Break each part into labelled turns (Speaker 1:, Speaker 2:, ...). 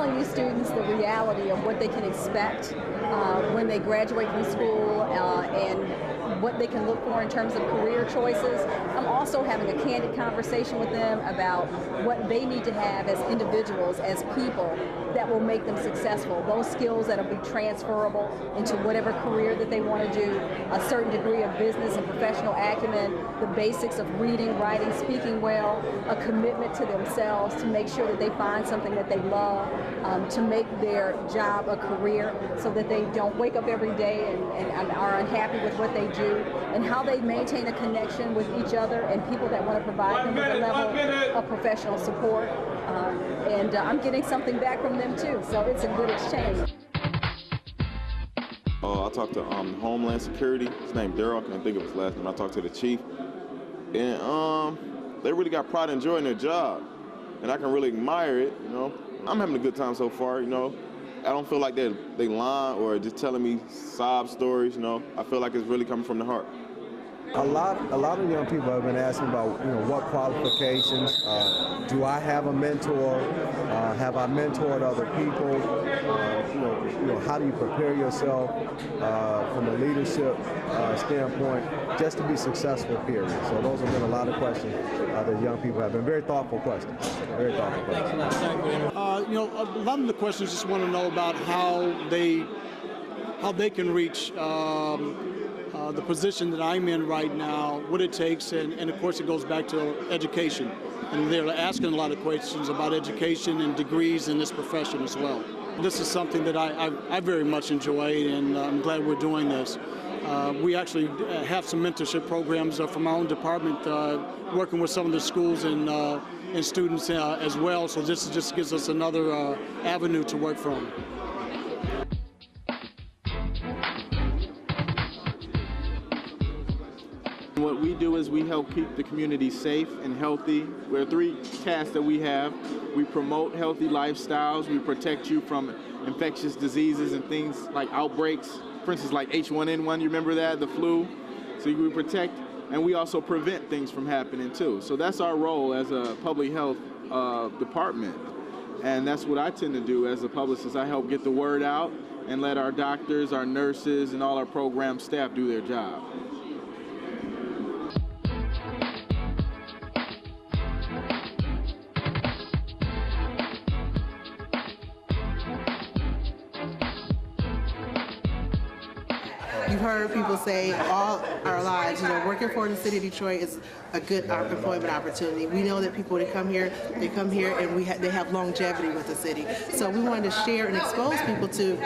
Speaker 1: telling these students the reality of what they can expect when they graduate from school and what they can look for in terms of career choices. I'm also having a candid conversation with them about what they need to have as individuals, as people, that will make them successful. Those skills that will be transferable into whatever career that they want to do, a certain degree of business and professional acumen, the basics of reading, writing, speaking well, a commitment to themselves to make sure that they find something that they love, to make their job a career so that they don't wake up every day and are unhappy with what they do, and how they maintain a connection with each other and people that want to provide them with a level of professional support. And I'm getting something back from them too, so it's a good exchange.
Speaker 2: I talked to Homeland Security. His name Daryl. I can't think of his last name. I talked to the chief, and they really got pride and joy in their job, and I can really admire it. You know, I'm having a good time so far. You know, I don't feel like they lying or just telling me sob stories. You know, I feel like it's really coming from the heart.
Speaker 3: A lot of young people have been asking about, what qualifications. Do I have a mentor? Have I mentored other people? How do you prepare yourself from a leadership standpoint just to be successful, period? So those have been a lot of questions that young people have been. Very thoughtful questions. Very thoughtful questions.
Speaker 4: A lot of the questions just want to know about how they can reach the position that I'm in right now, what it takes, and of course it goes back to education. And they're asking a lot of questions about education and degrees in this profession as well. This is something that I very much enjoy, and I'm glad we're doing this. We actually have some mentorship programs from our own department, working with some of the schools and students as well, so this just gives us another avenue to work from.
Speaker 5: What we do is we help keep the community safe and healthy. There are three tasks that we have. We promote healthy lifestyles. We protect you from infectious diseases and things like outbreaks. For instance, like H1N1, you remember that, the flu? So we protect, and we also prevent things from happening too. So that's our role as a public health department. And that's what I tend to do as a publicist. I help get the word out and let our doctors, our nurses, and all our program staff do their job.
Speaker 6: You've heard people say all our lives, working for the city of Detroit is a good employment opportunity. We know that people that come here and they have longevity with the city. So we wanted to share and expose people to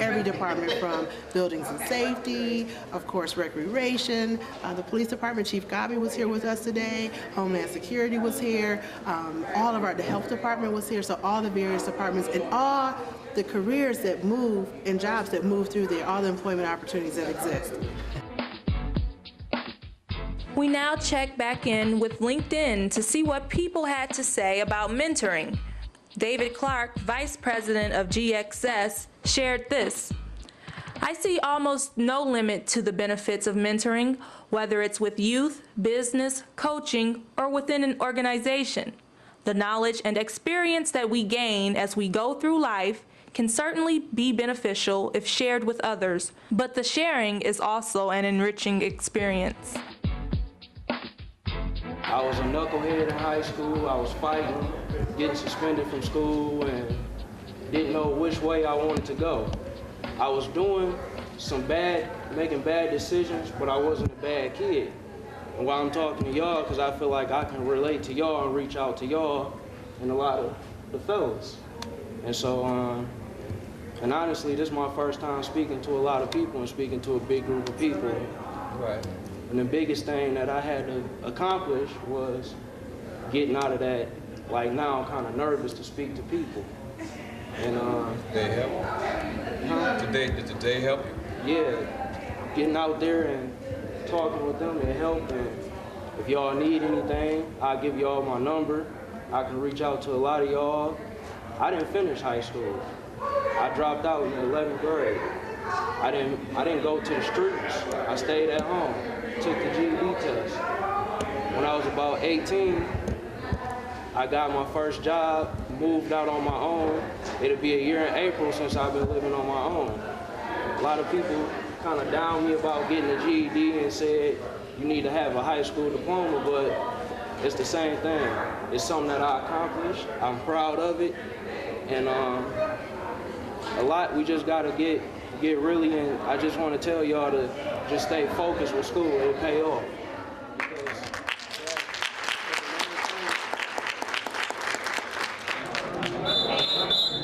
Speaker 6: every department, from buildings and safety, of course, recreation. The police department, Chief Gabi was here with us today. Homeland Security was here. The health department was here. So all the various departments and all the careers that move and jobs that move through there, all the employment opportunities that exist.
Speaker 7: We now check back in with LinkedIn to see what people had to say about mentoring. David Clark, Vice President of GXS, shared this. I see almost no limit to the benefits of mentoring, whether it's with youth, business, coaching, or within an organization. The knowledge and experience that we gain as we go through life can certainly be beneficial if shared with others, but the sharing is also an enriching experience.
Speaker 8: I was a knucklehead in high school. I was fighting, getting suspended from school, and didn't know which way I wanted to go. I was doing making bad decisions, but I wasn't a bad kid. And while I'm talking to y'all, because I feel like I can relate to y'all and reach out to y'all and a lot of the fellas. And so, and honestly, this is my first time speaking to a lot of people and speaking to a big group of people.
Speaker 9: Right.
Speaker 8: And the biggest thing that I had to accomplish was getting out of that, like now I'm kind of nervous to speak to people. And
Speaker 9: Did they help you?
Speaker 8: Huh?
Speaker 9: Did today help you?
Speaker 8: Yeah, getting out there and talking with them and helping. If y'all need anything, I'll give y'all my number. I can reach out to a lot of y'all. I didn't finish high school. I dropped out in the 11th grade. I didn't go to the streets. I stayed at home, took the GED test. When I was about 18, I got my first job moved out on my own. It'll be a year in April since I've been living on my own. A lot of people kind of down me about getting a GED and said you need to have a high school diploma, but it's the same thing. It's something that I accomplished. I'm proud of it, and a lot we just gotta get really in. I just want to tell y'all to just stay focused with school. It'll pay off.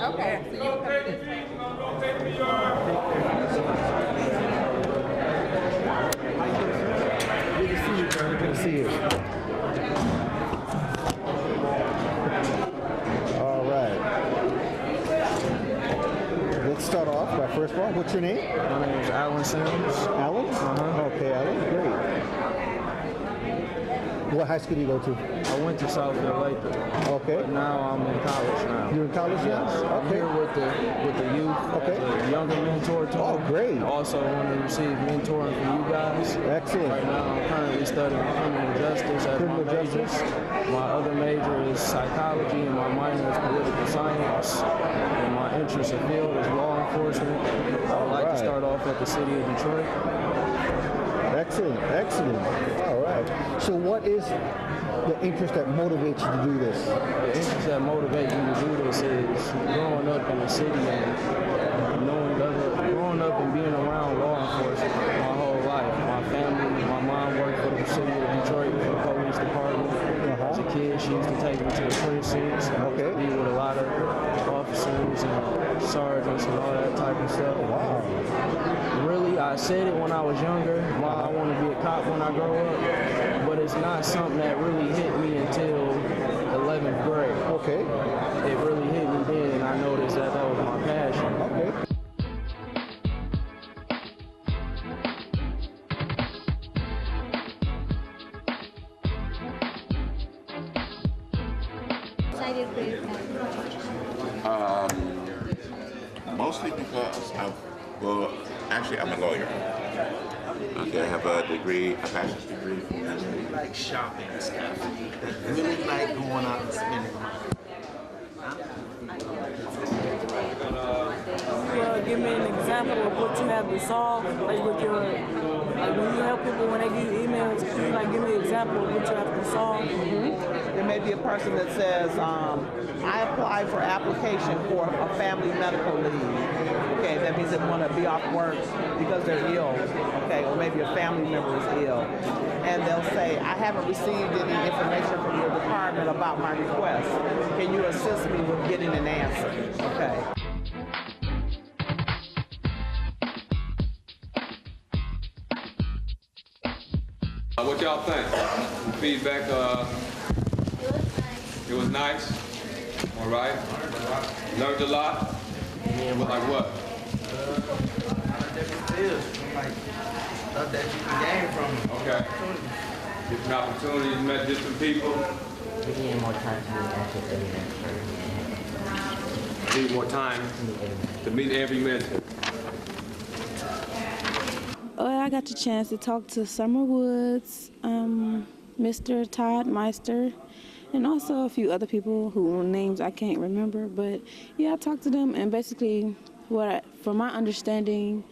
Speaker 1: Okay, so you
Speaker 3: Good to see you. All right. Let's start off by first of all, what's your name?
Speaker 10: My name is Alan Sims.
Speaker 3: Alan? Okay, Alan, great. What high school do you go to?
Speaker 10: I went to Southfield Latham.
Speaker 3: Okay.
Speaker 10: But now I'm in college now.
Speaker 3: You're in college now?
Speaker 10: Yes. I'm
Speaker 3: Okay.
Speaker 10: here with the youth.
Speaker 3: Okay.
Speaker 10: As a younger mentor to
Speaker 3: Oh,
Speaker 10: them.
Speaker 3: great.
Speaker 10: I also want to receive mentoring from you guys.
Speaker 3: Excellent.
Speaker 10: Right now I'm currently studying criminal justice as
Speaker 3: Criminal
Speaker 10: my major.
Speaker 3: justice.
Speaker 10: My other major is psychology and my minor is political science. And my interest in field is law enforcement. I would like to start off at the city of Detroit.
Speaker 3: Excellent, excellent. All right. So what is the interest that motivates you to do this?
Speaker 10: The interest that motivates me to do this is growing up in the city and growing up and being around law enforcement my whole life. My family, my mom worked for the city of Detroit for the police department. As a kid, she used to take me to the precincts. I used to be with a lot of officers and sergeants and all that type of stuff.
Speaker 3: Wow.
Speaker 10: Really, I said it when I was younger, why I want to be a cop when I grow up, but it's not something that really hit me until 11th grade.
Speaker 3: Okay.
Speaker 10: It really hit me then, and I noticed that that was my passion.
Speaker 3: Okay.
Speaker 11: Mostly because actually I'm a lawyer. Okay, I have a degree, a bachelor's degree from history.
Speaker 12: Like shopping and stuff. I really like going out and spending money.
Speaker 13: Give me an example of what you have to solve, like with your, like when you help people when they give you emails, can you like give me an example of what you have to solve?
Speaker 14: There may be a person that says, I applied for application for a family medical leave. Okay, that means they want to be off work because they're ill. Okay, or maybe a family member is ill. And they'll say, I haven't received any information from your department about my request. Can you assist me with getting an answer? Okay.
Speaker 9: What y'all think? Feedback, it was nice. All right. Learned a lot. Like what?
Speaker 12: Like stuff that you can gain from it.
Speaker 9: Okay. Different opportunities, met different people.
Speaker 15: We need more time to meet
Speaker 9: Need more time to meet every mentor.
Speaker 16: I got the chance to talk to Summer Woods, Mr. Todd Meister, and also a few other people whose names I can't remember. But yeah, I talked to them, and basically, from my understanding,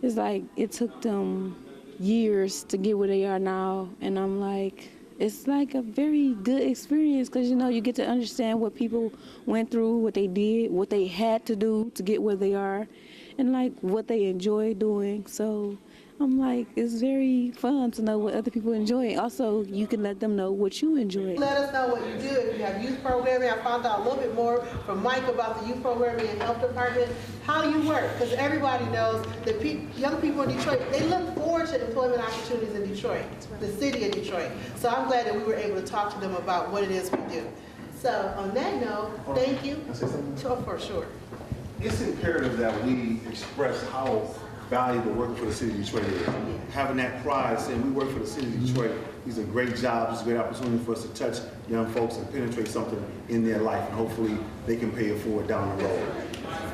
Speaker 16: is like it took them years to get where they are now, and I'm like, it's like a very good experience because you get to understand what people went through, what they did, what they had to do to get where they are, and like what they enjoy doing. So I'm like, it's very fun to know what other people enjoy. Also, you can let them know what you enjoy.
Speaker 6: Let us know what you do. If you have youth programming, I found out a little bit more from Mike about the youth programming and health department, how you work, because everybody knows that young people in Detroit, they look forward to employment opportunities in Detroit, the city of Detroit. So I'm glad that we were able to talk to them about what it is we do. So on that note, thank you. For sure.
Speaker 17: It's imperative that we express how valuable working for the city of Detroit is. Having that pride, saying we work for the city of Detroit, these are great jobs, it's a great opportunity for us to touch young folks and penetrate something in their life, and hopefully they can pay it forward down the road.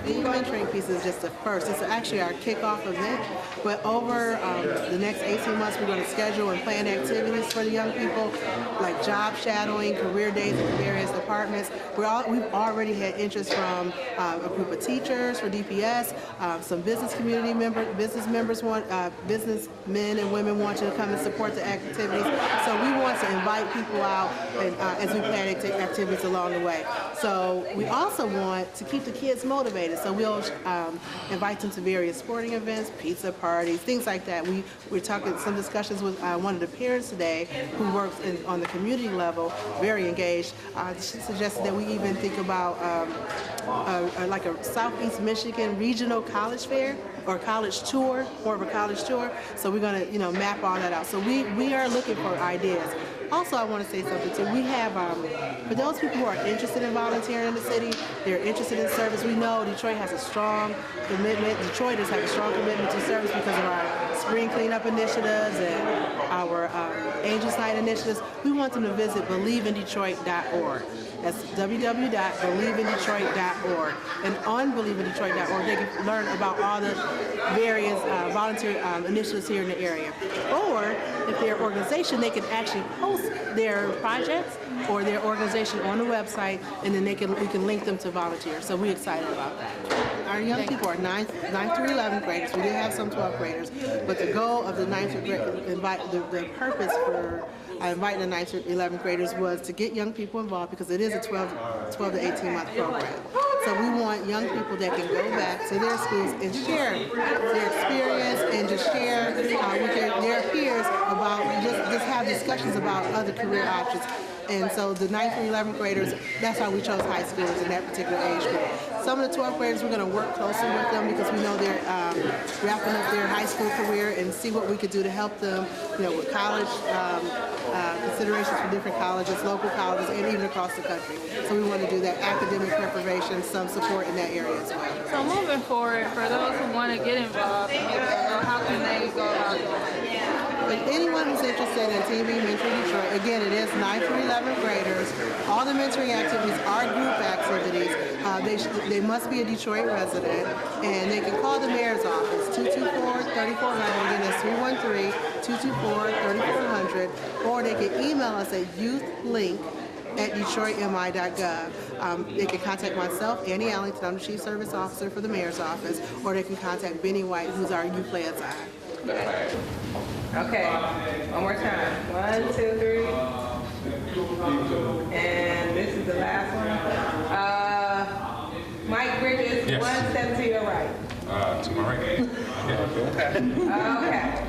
Speaker 6: the mentoring piece is just the first. It's actually our kickoff event, but over the next 18 months, we're going to schedule and plan activities for the young people, like job shadowing, career days in various departments. We've already had interest from a group of teachers for DPS, some business community members, businessmen and women want to come and support the activities. So we want to invite people out and, as we plan activities along the way. So we also want to keep the kids motivated. So we'll invite them to various sporting events, pizza parties, things like that. We're talking some discussions with one of the parents today who works on the community level, very engaged. She suggested that we even think about like a Southeast Michigan regional college fair or college tour, more of a college tour. So we're going to, map all that out. So we are looking for ideas. Also, I want to say something too. We have, for those people who are interested in volunteering in the city, they're interested in service. We know Detroit has a strong commitment. Detroiters have a strong commitment to service because of our spring cleanup initiatives and our Angels Night initiatives. We want them to visit BelieveInDetroit.org. That's www.believeindetroit.org. And on BelieveInDetroit.org, they can learn about all the various volunteer initiatives here in the area. Or if they're an organization, they can actually post their projects or their organization on the website, and then we can link them to volunteers. So we're excited about that. Our young people are 9th through 11th graders. We do have some 12th graders, but the goal of the 9th through the purpose for inviting the 9th through 11th graders was to get young people involved because it is a 12 to 18 month program. So we want young people that can go back to their schools and share their experience and just share with their peers about, just have discussions about other career options. And so the 9th through 11th graders, that's how we chose high schoolers in that particular age group. Some of the 12th graders, we're going to work closely with them because we know they're wrapping up their high school career and see what we could do to help them, with college considerations for different colleges, local colleges, and even across the country. So we want to do that academic preparation, some support in that area as well.
Speaker 18: So moving forward, for those who want to get involved, how can they go about doing it?
Speaker 6: But anyone who's interested in TV Mentoring Detroit, again, it is 9th through 11th graders. All the mentoring activities are group activities. They must be a Detroit resident, and they can call the mayor's office, 224-3400, again, that's 313-224-3400, or they can email us at youthlink@detroitmi.gov. They can contact myself, Annie Allington, I'm the Chief Service Officer for the Mayor's Office, or they can contact Benny White, who's our youth liaison.
Speaker 19: Okay, one more time. 1, 2, 3. And this is the last one. Mike Bridges, yes. One step to your right.
Speaker 9: To my right.
Speaker 19: Okay.